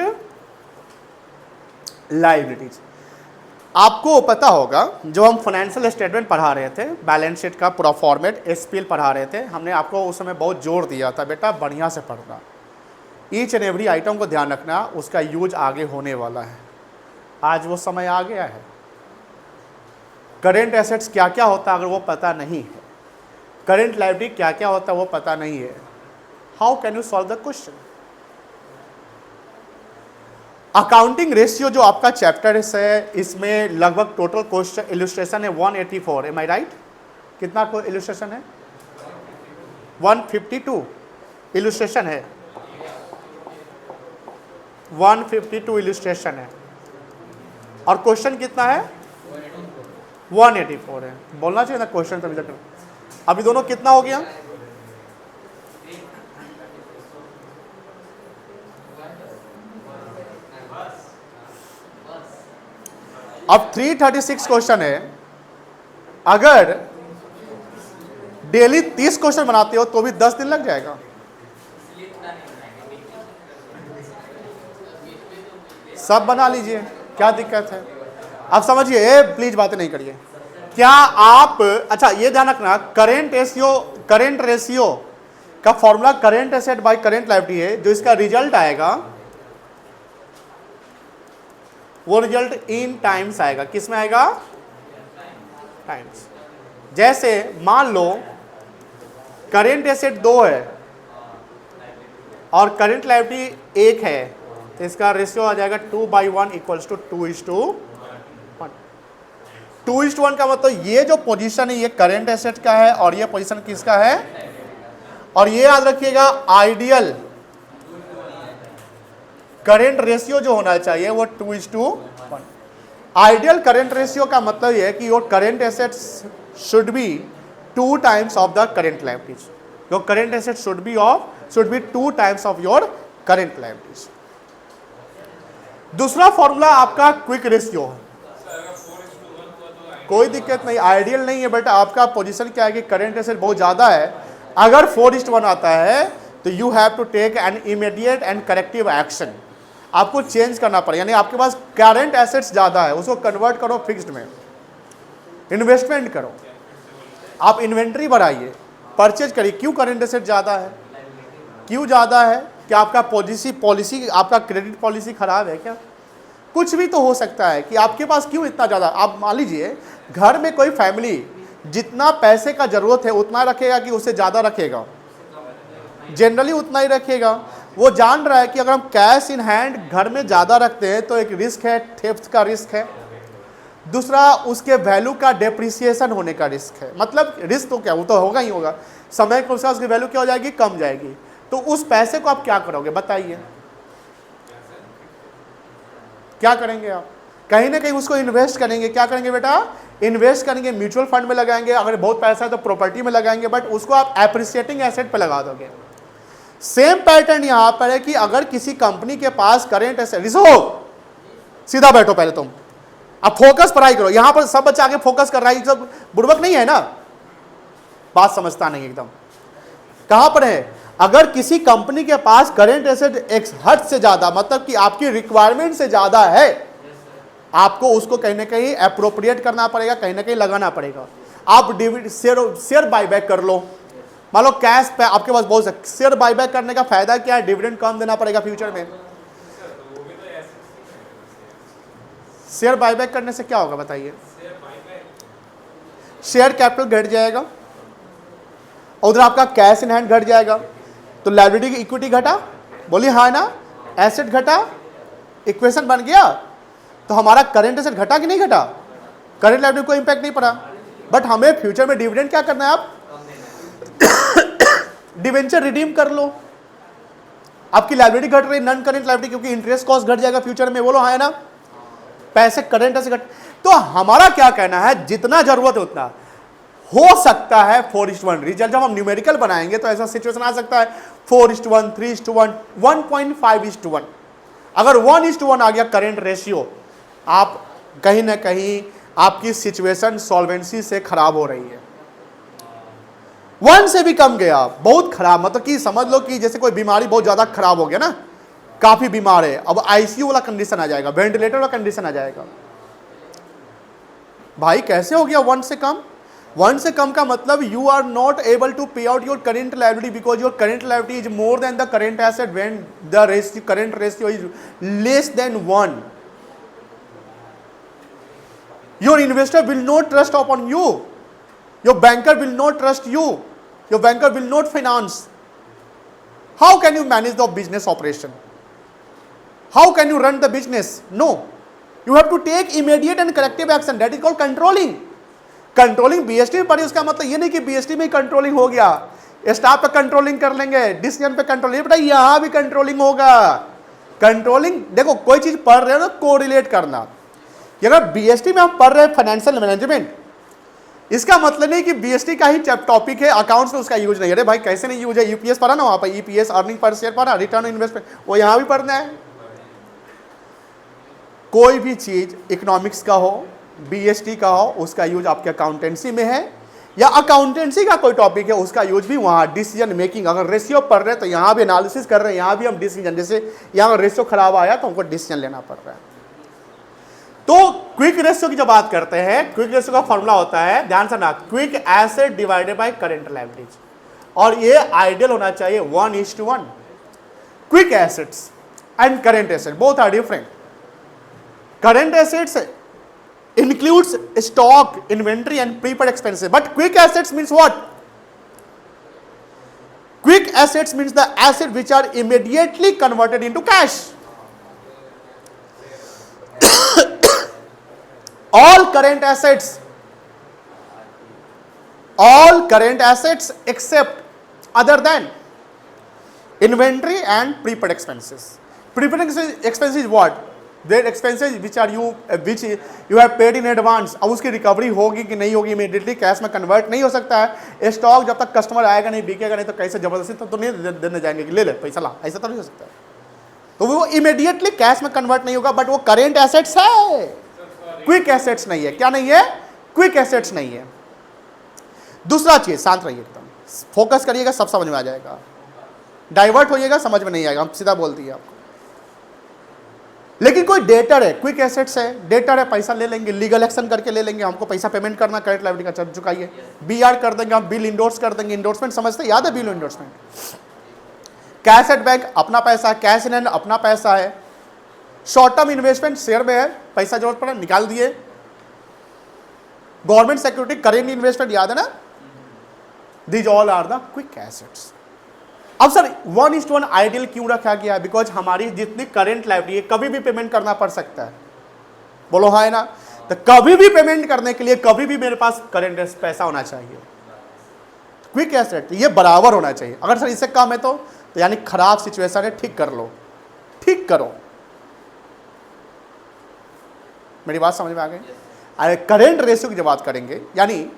liabilities. आपको पता होगा जो हम फाइनेंशियल स्टेटमेंट पढ़ा रहे थे, बैलेंस शीट का पूरा फॉर्मेट एसपीएल पढ़ा रहे थे, हमने आपको उस समय बहुत जोर दिया था बेटा बढ़िया से पढ़ना, ईच एंड एवरी आइटम को ध्यान रखना, उसका यूज आगे होने वाला है। आज वो समय आ गया है। करेंट एसेट्स क्या क्या होता है अगर वो पता नहीं है, करेंट लायबिलिटी क्या क्या होता है वो पता नहीं है, how can you solve the question. Accounting ratio जो आपका चैप्टर है, इसमें लगभग टोटल क्वेश्चन इलस्ट्रेशन है 184, एम आई राइट? कितना को इलस्ट्रेशन है? 152 इलस्ट्रेशन है, 152 इलस्ट्रेशन है, और क्वेश्चन कितना है? 184 है। बोलना चाहिए ना क्वेश्चन तभी। अभी दोनों कितना हो गया? अब 336 क्वेश्चन है, अगर डेली 30 क्वेश्चन बनाते हो तो भी 10 दिन लग जाएगा। सब बना लीजिए, क्या दिक्कत है? अब समझिए, प्लीज बातें नहीं करिए। क्या आप, अच्छा ये ध्यान रखना, करेंट रेशियो का formula current asset by current liability है, जो इसका रिजल्ट आएगा वो रिजल्ट इन टाइम्स आएगा। किस में आएगा? टाइम्स। जैसे मान लो करेंट एसेट 2 है और करेंट लायबिलिटी 1 है, तो इसका रेशियो आ जाएगा 2/1 इक्वल्स टू 2:1। 2:1 का मतलब ये जो पोजीशन है ये करेंट एसेट का है और ये पोजीशन किसका है? और ये याद रखिएगा, आइडियल करेंट रेशियो जो होना चाहिए वो 2:1। आइडियल करेंट रेशियो का मतलब ये है कि your current assets should be 2 times of the current liabilities. Your current asset should be 2 times of your current liabilities. दूसरा फॉर्मूला आपका क्विक रेशियो है। कोई दिक्कत नहीं, आइडियल नहीं है बेटा, आपका पोजीशन क्या है कि करेंट एसेट बहुत ज्यादा है। अगर 4:1 आता है तो you have to take an immediate and corrective action. आपको चेंज करना पड़ेगा, यानी आपके पास करेंट एसेट्स ज्यादा है, उसको कन्वर्ट करो फिक्स्ड में, इन्वेस्टमेंट करो, आप इन्वेंट्री बढ़ाइए, परचेज करिए। क्यों करेंट एसेट ज्यादा है? क्यों ज्यादा है? क्या आपका पॉलिसी आपका क्रेडिट पॉलिसी खराब है क्या? कुछ भी तो हो सकता है कि आपके पास क्यों इतना ज्यादा। आप मान लीजिए घर में कोई फैमिली जितना पैसे का जरूरत है उतना रखेगा कि उससे ज्यादा रखेगा? जनरली उतना ही रखेगा। वो जान रहा है कि अगर हम कैश इन हैंड घर में ज्यादा रखते हैं तो एक रिस्क है, थेफ्ट का रिस्क है, दूसरा उसके वैल्यू का डेप्रिसिएशन होने का रिस्क है। मतलब रिस्क तो क्या, वो तो होगा ही होगा, समय के अनुसार उसकी वैल्यू क्या हो जाएगी? कम जाएगी। तो उस पैसे को आप क्या करोगे बताइए? क्या करेंगे आप? कहीं ना कहीं उसको इन्वेस्ट करेंगे। क्या करेंगे बेटा? इन्वेस्ट करेंगे, म्यूचुअल फंड में लगाएंगे, अगर बहुत पैसा है तो प्रॉपर्टी में लगाएंगे, बट उसको आप एप्रिसिएटिंग एसेट पे लगा दोगे। सेम पैटर्न यहां पर है कि अगर किसी कंपनी के पास करेंट एसेट, सीधा बैठो पहले तुम, अब फोकस पढ़ाई करो। यहां पर सब बच्चा आगे फोकस कर रहा है, सब बुड़बक नहीं है ना, बात समझता नहीं एकदम। कहां पर है? अगर किसी कंपनी के पास करेंट एसेट एक हद से ज्यादा, मतलब कि आपकी रिक्वायरमेंट से ज्यादा है, आपको उसको कहीं ना कहीं एप्रोप्रिएट करना पड़ेगा, कहीं ना कहीं लगाना पड़ेगा। आप शेयर बायबैक कर लो। मान लो कैश पे आपके पास बहुत, शेयर बायबैक करने का फायदा क्या है? डिविडेंड कम देना पड़ेगा फ्यूचर में। शेयर बायबैक करने से क्या होगा बताइए? शेयर कैपिटल घट जाएगा, उधर आपका कैश इन हैंड घट जाएगा, तो लायबिलिटी की इक्विटी घटा, बोलिए हाँ ना, एसेट घटा, इक्वेशन बन गया। तो हमारा करंट एसेट घटा कि नहीं घटा? करंट लायबिलिटी को इंपैक्ट नहीं पड़ा, बट हमें फ्यूचर में डिविडेंड क्या करना है? आप डिवेंचर रिडीम कर लो, आपकी लायबिलिटी घट रही, नॉन करंट लायबिलिटी, क्योंकि इंटरेस्ट कॉस्ट घट जाएगा फ्यूचर में, बोलो हाँ ना, पैसे करंट एसेट घट। तो हमारा क्या कहना है, जितना जरूरत है उतना। हो सकता है 4:1 रिजल्ट, जब हम न्यूमेरिकल बनाएंगे तो ऐसा सिचुएशन आ सकता है 4:1, 3:1, 1.5:1। अगर 1:1 आ गया करंट रेशियो, आप कहीं ना कहीं आपकी सिचुएशन सॉल्वेंसी से खराब हो रही है। 1 से भी कम गया, बहुत खराब, मतलब कि समझ लो कि जैसे कोई बीमारी बहुत ज्यादा खराब हो गया ना, काफी बीमार है, अब आईसीयू वाला कंडीशन आ जाएगा, वेंटिलेटर वाला कंडीशन आ जाएगा। भाई कैसे हो गया 1 से कम? 1 से कम का मतलब you are not able to pay out your current liability because your current liability is more than the current asset when the ratio current ratio is less than 1. Your investor will not trust upon you. Your banker will not trust you. Your banker will not finance. How can you manage the business operation? How can you run the business? No. You have to take immediate and corrective action. That is called controlling. Controlling BST में पढ़ी, उसका मतलब ये नहीं कि BST में controlling हो गया, स्टाफ पे कंट्रोलिंग कर लेंगे, डिसीजन पे कंट्रोलिंग, बेटा यहां भी कंट्रोलिंग होगा. कंट्रोलिंग देखो, कोई चीज पढ़ रहे हो ना, कोरिलेट करना. अगर बीएसटी में हम पढ़ रहे हैं फाइनेंशियल मैनेजमेंट, इसका मतलब नहीं कि बीएसटी का ही टॉपिक है, अकाउंट्स में उसका यूज नहीं है. अरे भाई कैसे नहीं यूज है? यूपीएस पढ़ा ना वहां पर, ईपीएस अर्निंग पर शेयर पढ़ा, रिटर्न इन्वेस्टमेंट, वो यहां भी पढ़ना है. कोई भी चीज इकोनॉमिक्स का हो, बीएसटी का हो, उसका यूज आपके अकाउंटेंसी में है, या अकाउंटेंसी का कोई टॉपिक है उसका यूज भी वहां डिसीजन मेकिंग. अगर रेशियो पढ़ रहे हैं तो यहां भी एनालिसिस कर रहे हैं, यहां भी हम डिसीजन, जैसे यहां रेशियो खराब आया तो हमको डिसीजन लेना पड़ रहा है. तो क्विक रेशियो की जब बात करते हैं, क्विक रेशियो का फॉर्मूला होता है, ध्यान से ना, quick asset divided by current liabilities, और ये आइडियल होना चाहिए 1:1. Quick assets and current asset both are different. Current assets includes stock, inventory and prepaid expenses, but quick assets means what? Quick assets means the assets which are immediately converted into cash. all current assets except other than inventory and prepaid expenses. Prepaid expenses is what? Their expenses which you have paid in advance. अब उसकी recovery होगी कि नहीं होगी, immediately cash में convert नहीं हो सकता है. स्टॉक जब तक कस्टमर आएगा नहीं, बिकेगा नहीं, तो कैसे जबरदस्ती तो नहीं देने जाएंगे कि ले ले पैसा ला, ऐसा तो नहीं हो सकता है. तो वो इमीडिएटली कैश में कन्वर्ट नहीं होगा, बट वो करेंट एसेट्स है, क्विक एसेट्स नहीं है. क्या नहीं है? क्विक एसेट्स नहीं है. दूसरा चीज, शांत रहिए, एकदम फोकस करिएगा, सब समझ में आ जाएगा. डाइवर्ट होइएगा, समझ में नहीं आएगा, हम सीधा बोल दिए आपको. लेकिन कोई डेटर है, क्विक एसेट्स है, डेटर है, पैसा ले लेंगे, लीगल एक्शन करके ले लेंगे, हमको पैसा पेमेंट करना, करेंट लायबिलिटी का चुकाइए, बीआर कर देंगे, हम बिल इंडोर्स कर देंगे. इंडोर्समेंट समझते, याद है bill endorsement. Cash at bank अपना पैसा है, कैश इन हैंड अपना पैसा है. शॉर्ट टर्म इन्वेस्टमेंट शेयर में है, पैसा जरूरत पड़ा निकाल दिए. गवर्नमेंट सिक्योरिटी, करेंट इन्वेस्टमेंट, याद है ना. These all are the quick assets. अब सर 1:1 आइडियल क्यों रखा गया? बिकॉज हमारी जितनी करेंट लायबिलिटी है कभी भी पेमेंट करना पड़ सकता है. बोलो हाँ है ना. तो कभी भी पेमेंट करने के लिए कभी भी मेरे पास करेंट पैसा होना चाहिए. क्विक एसेट ये बराबर होना चाहिए. अगर सर इससे कम है तो यानी खराब सिचुएशन है, ठीक कर लो, ठीक करो. मेरी बात समझ में आ गई? करेंट रेशियो की जब बात करेंगे, यानी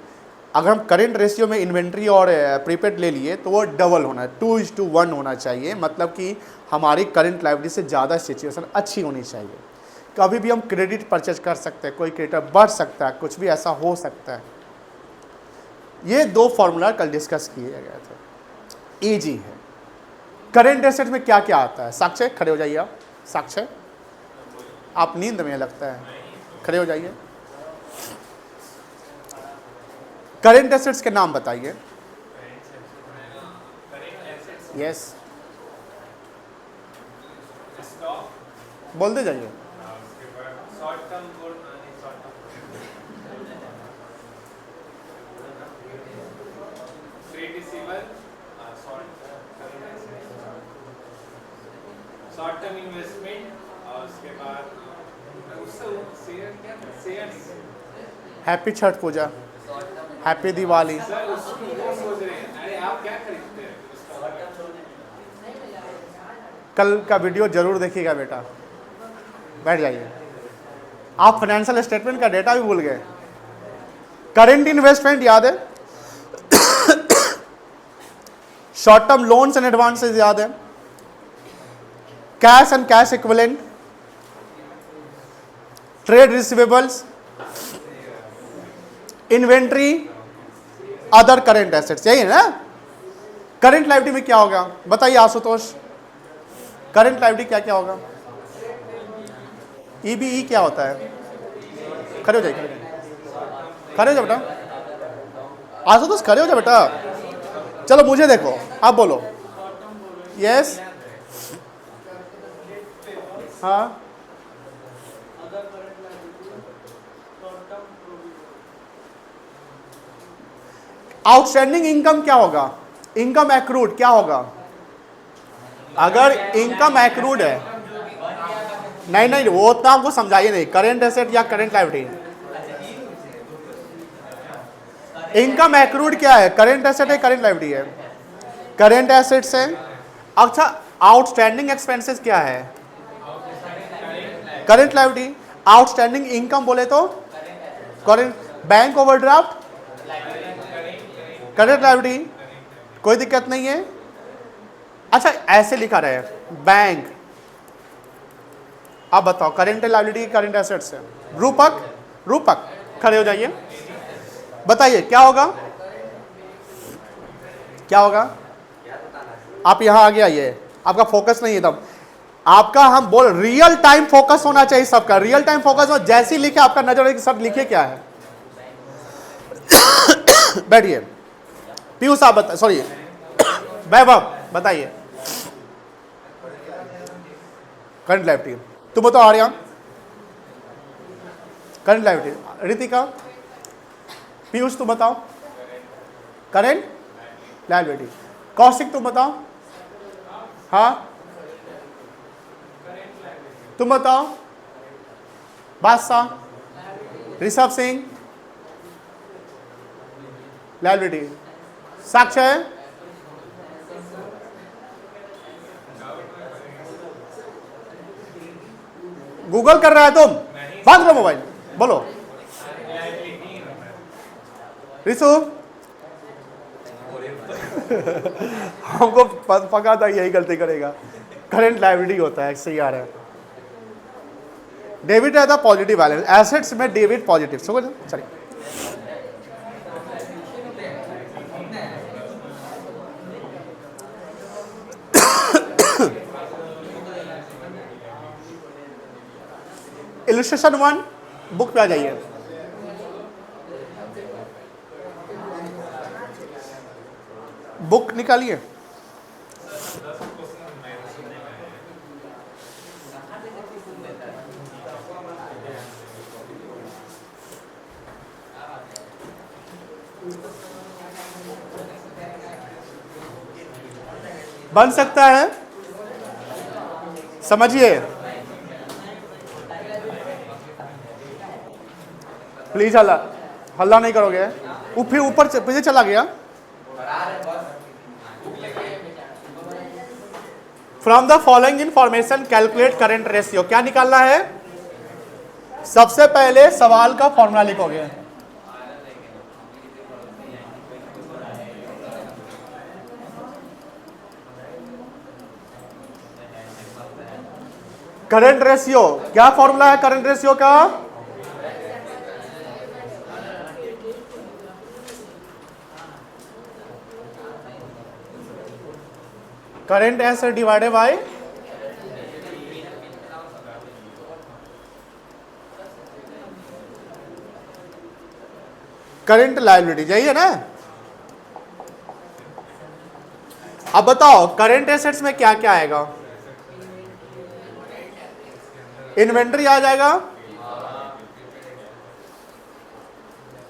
अगर हम करेंट रेशियो में इन्वेंट्री और प्रीपेड ले लिए तो वो डबल होना है, 2:1 होना चाहिए. मतलब कि हमारी करेंट लायबिलिटी से ज़्यादा सिचुएशन अच्छी होनी चाहिए. कभी भी हम क्रेडिट परचेज कर सकते हैं, कोई क्रेडिटर बढ़ सकता है, कुछ भी ऐसा हो सकता है. ये 2 फॉर्मूला कल डिस्कस किए गए थे, ईजी है. करेंट एसेट में क्या क्या आता है? साक्षी खड़े हो जाइए आप. साक्षी आप नींद में लगता है, खड़े हो जाइए. करेंट एसेट्स के नाम बताइए. यस, बोल दे जाइए. शॉर्ट टर्म इन्वेस्टमेंट, और उसके बाद हैप्पी छठ पूजा, हैप्पी दिवाली. सर उसको वो सोच रहे हैं, अरे आप क्या खरीदते हैं? कल का वीडियो जरूर देखिएगा बेटा, बैठ जाइए. आप फाइनेंशियल स्टेटमेंट का डेटा भी भूल गए. करेंट इन्वेस्टमेंट याद है, short term loans and advances याद है, cash and cash equivalent, trade receivables, inventory, other current assets, यही है ना. करेंट लायबिलिटी में क्या होगा बताइए आशुतोष? करेंट लायबिलिटी क्या क्या होगा? ईबीई क्या होता है? खड़े हो जाइए. खड़े हो जा बेटा, आशुतोष खड़े हो जा बेटा। चलो मुझे देखो, आप बोलो। यस, हाँ, आउटस्टैंडिंग इनकम क्या होगा? इनकम एक्रूड क्या होगा? अगर इनकम एक्रूड है, नहीं नहीं वो उतना हमको समझाइए नहीं, करेंट एसेट या करेंट लायबिलिटी। इनकम एक्रूड क्या है? करेंट एसेट है, करेंट लायबिलिटी है? करेंट एसेट्स है। अच्छा, आउटस्टैंडिंग एक्सपेंसेस क्या है? Current liability. आउटस्टैंडिंग इनकम बोले तो current. Bank overdraft current liability, कोई दिक्कत नहीं है। अच्छा ऐसे लिखा रहे बैंक, आप बताओ करेंट लायबिलिटी करेंट एसेट्स है? रूपक, रूपक खड़े हो जाइए, बताइए क्या होगा? क्या होगा? आप यहां आगे आइए, आपका फोकस नहीं है तब आपका, हम बोल रियल टाइम फोकस होना चाहिए सबका, रियल टाइम फोकस हो। जैसे ही लिखे आपका नजर सब लिखे क्या है। बैठिए, पीयूष आप बता, सॉरी वैभव बताइए। करंट लायबिलिटी, तुम बताओ आर्या। करंट लायबिलिटी, रितिका, पीयूष तुम बताओ। करंट लायबिलिटी, कौशिक तुम बताओ। हाँ तुम बताओ। बादशाह, ऋषभ सिंह, लायबिलिटी। साक्ष्य है, गूगल कर रहा है तुम? बंद करो मोबाइल, बोलो। ऋषु हमको पका था यही गलती करेगा। करंट लायबिलिटी होता है, सही आ रहा है। डेबिट रहता पॉजिटिव बैलेंस, एसेट्स में डेबिट पॉजिटिव, समझ चलिए। इलस्ट्रेशन 1 बुक पे आ जाइए। बुक निकालिए। बन सकता है, समझिए प्लीज। हल्ला हल्ला नहीं करोगे। फिर ऊपर पीछे चला गया। From the following information calculate current ratio, क्या निकालना है? सबसे पहले सवाल का फॉर्मूला लिखोगे। करंट रेशियो, क्या फॉर्मूला है करंट रेशियो का? Current asset divided by current liability, यही है ना? अब बताओ करंट एसेट्स में क्या क्या आएगा? इन्वेंट्री आ जाएगा।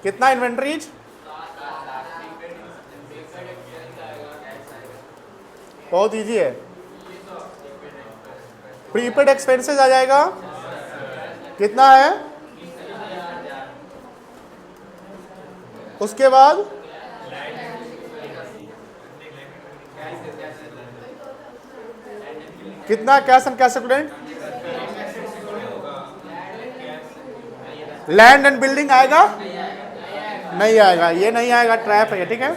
कितना इन्वेंट्रीज? बहुत इजी है। प्रीपेड एक्सपेंसेस आ जाएगा, कितना है? उसके बाद कितना? Cash and cash equivalent, land and building आएगा? नहीं आएगा, ये नहीं आएगा, ट्रैप है, ठीक है।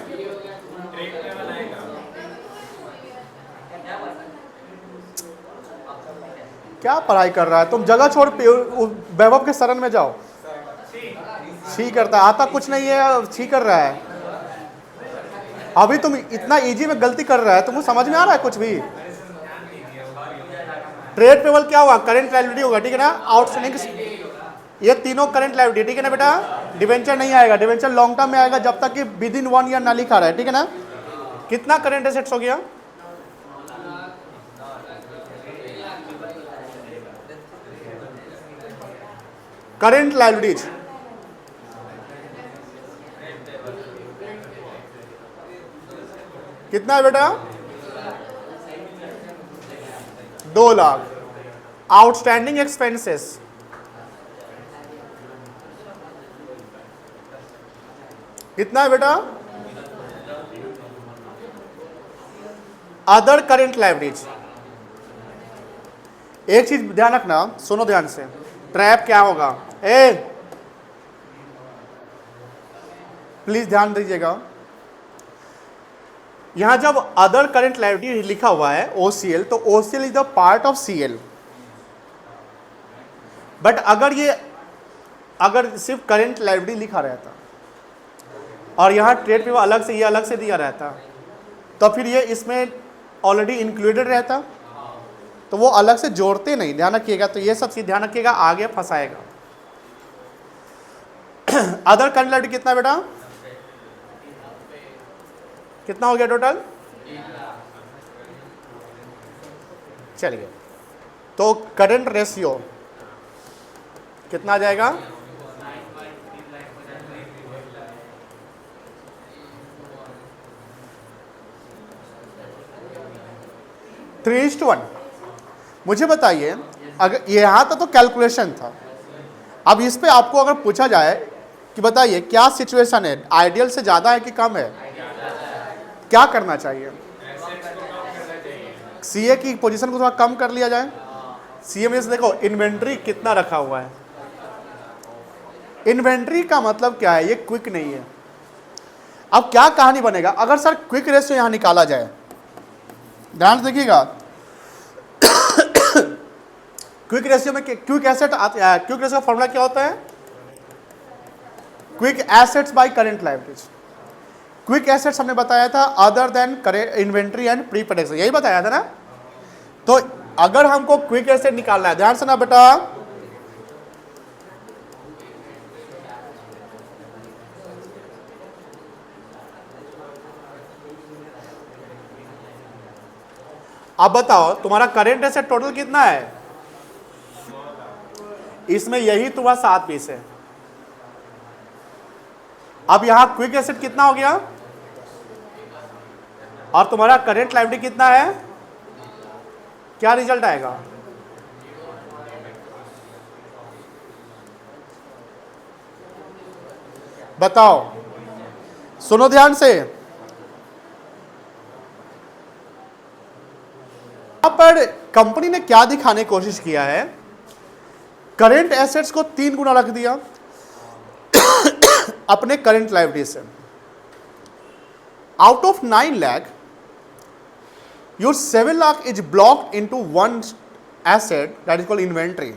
क्या पढ़ाई कर रहा है तुम? जगह छोड़ वैभव के शरण में जाओ। छी करता है, आता कुछ नहीं है, छी कर रहा है। अभी तुम इतना इजी में गलती कर रहा है, तुमको समझ में आ रहा है कुछ भी? ट्रेड पेबल क्या हुआ? करंट लायबिलिटी होगा, ठीक है ना? आउटस्टैंडिंग, ये तीनों करंट लायबिलिटी, ठीक है ना बेटा? डिवेंचर नहीं आएगा, डिवेंचर लॉन्ग टर्म में आएगा जब तक कि विद इन 1 ईयर ना लिखा रहा है, ठीक है ना। कितना करेंट एसेट्स हो गया? करेंट लायबिलिटीज कितना है बेटा? 2 लाख। आउटस्टैंडिंग एक्सपेंसेस कितना है बेटा? Other current liabilities. एक चीज ध्यान रखना, सुनो ध्यान से, ट्रैप क्या होगा, प्लीज ध्यान दीजिएगा। यहां जब अदर करेंट लायबिलिटी लिखा हुआ है OCL, तो OCL is the part of CL। But अगर सिर्फ करेंट लायबिलिटी लिखा रहता और यहां ट्रेड पे अलग से, ये अलग से दिया रहता, तो फिर ये इसमें ऑलरेडी इंक्लूडेड रहता, तो वो अलग से जोड़ते नहीं, ध्यान रखिएगा। तो ये सब चीज ध्यान रखिएगा, आगे फंसाएगा। अदर करेंट लायबिलिटी कितना बेटा? कितना हो गया टोटल? चलिए, तो करंट रेशियो कितना आ जाएगा? 3:1। मुझे बताइए, अगर यहाँ तो कैलकुलेशन था, अब इस पे आपको अगर पूछा जाए कि बताइए क्या सिचुएशन है, आइडियल से ज़्यादा है कि कम है, क्या करना चाहिए? सीए की पोजीशन को थोड़ा कम कर लिया जाए। सीए में से देखो इन्वेंट्री कितना रखा हुआ है। इन्वेंट्री का मतलब क्या है? ये क्विक नहीं है। अब क्या कहानी बनेगा अगर सर क्विक रेशियो यहां निकाला जाए? ध्यान से देखिएगा, क्विक रेशियो में क्विक एसेट, क्विक रेशियो का फॉर्मूला क्या होता है? Quick assets by current liabilities. Quick assets हमने बताया था other than inventory and pre production, यही बताया था ना। तो अगर हमको क्विक एसेट निकालना है, ध्यान से ना बेटा, अब बताओ तुम्हारा करेंट एसेट टोटल कितना है? इसमें यही तुम्हारा 7 पीस है। अब यहां क्विक एसेट कितना हो गया और तुम्हारा करेंट लायबिलिटी कितना है? क्या रिजल्ट आएगा? बताओ, सुनो ध्यान से। यहां पर कंपनी ने क्या दिखाने की कोशिश किया है? करेंट एसेट्स को 3 गुना रख दिया अपने करेंट लायबिलिटी से। Out of 9 lakh your 7 lakh is blocked into one asset that is called inventory।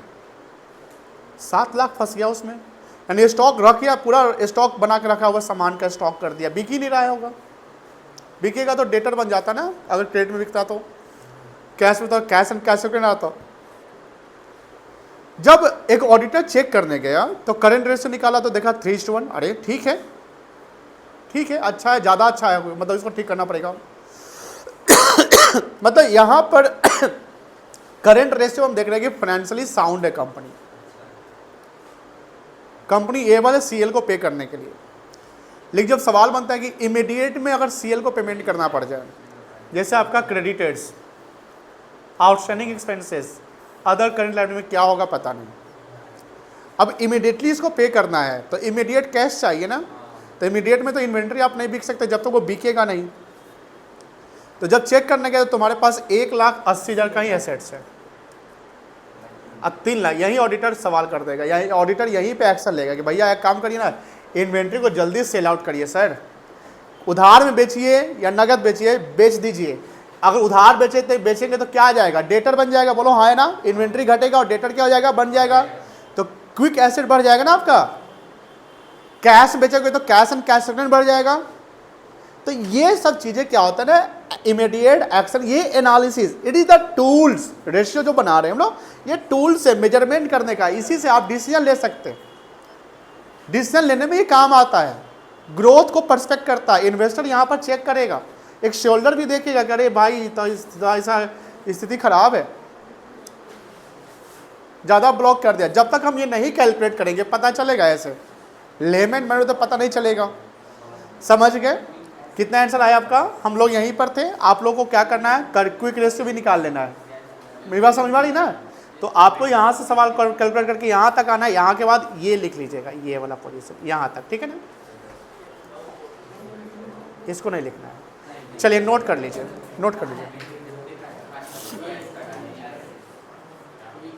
7 lakh फंस गया उसमें, यानी स्टॉक रख दिया, पूरा स्टॉक बना के रखा हुआ सामान का स्टॉक कर दिया, बिक ही नहीं रहा होगा। बिकेगा तो डेटर बन जाता ना, अगर क्रेडिट में बिकता तो, कैश में तो कैश एंड कैश ना आता। जब एक ऑडिटर चेक करने गया तो करंट रेशियो निकाला तो देखा 3:1। अरे ठीक है, ठीक है, अच्छा है, ज़्यादा अच्छा है, मतलब इसको ठीक करना पड़ेगा। मतलब यहां पर करंट रेशियो हम देख रहे हैं कि फाइनेंशियली साउंड है कंपनी। कंपनी ए वाले सीएल को पे करने के लिए। लेकिन जब सवाल बनता है कि इमीडिएट में अगर सीएल को पेमेंट करना पड़ जाए, जैसे आपका creditors, outstanding expenses, other current liability में क्या होगा पता नहीं। अब इमीडिएटली इसको पे करना है तो इमीडिएट कैश चाहिए ना, तो इमीडिएट में तो इन्वेंट्री आप नहीं बिक सकते जब तक वो बिकेगा नहीं। तो जब चेक करने गए तो तुम्हारे पास 1,80,000 का ही एसेट्स है। अब 3 लाख, यही ऑडिटर सवाल कर देगा, यही ऑडिटर यहीं पे एक्शन लेगा कि भैया एक काम करिए ना, इन्वेंट्री को जल्दी सेल आउट करिए सर, उधार में बेचिए या नगद बेचिए, बेच दीजिए। अगर उधार बेचेंगे तो क्या आ जाएगा? डेटर बन जाएगा। बोलो हाँ है ना, इन्वेंट्री घटेगा और डेटर क्या हो जाएगा? बन जाएगा। तो क्विक एसेट बढ़ जाएगा ना आपका। कैश बेचोगे तो कैश एंड कैश सेटलमेंट बढ़ जाएगा। तो ये सब चीजें क्या होता है ना, इमीडिएट एक्शन, ये analysis, it is the tools. Ratio जो बना रहे हैं हम लोग, ये टूल्स है मेजरमेंट करने का, इसी से आप डिसीजन ले सकते हैं। डिसीजन लेने में ये काम आता है, ग्रोथ को पर्सपेक्ट करता है। इन्वेस्टर यहाँ पर चेक करेगा, एक शोल्डर भी देखेगा कि अरे भाई तो ऐसा स्थिति खराब है, ज़्यादा ब्लॉक कर दिया। जब तक हम ये नहीं कैलकुलेट करेंगे पता चलेगा, ऐसे लेमन मैंने तो पता नहीं चलेगा। समझ गए? कितना आंसर आया आपका? हम लोग यहीं पर थे, आप लोग को क्या करना है, क्विक रेशियो भी निकाल लेना है। मेरी बात समझ में आ रही ना? तो आपको यहाँ से सवाल कैलकुलेट करके यहाँ तक आना है, यहाँ के बाद ये लिख लीजिएगा, ये वाला पोजीशन यहाँ तक, ठीक है ना? इसको नहीं लिखना है। चलिए नोट कर लीजिए, नोट कर लीजिए।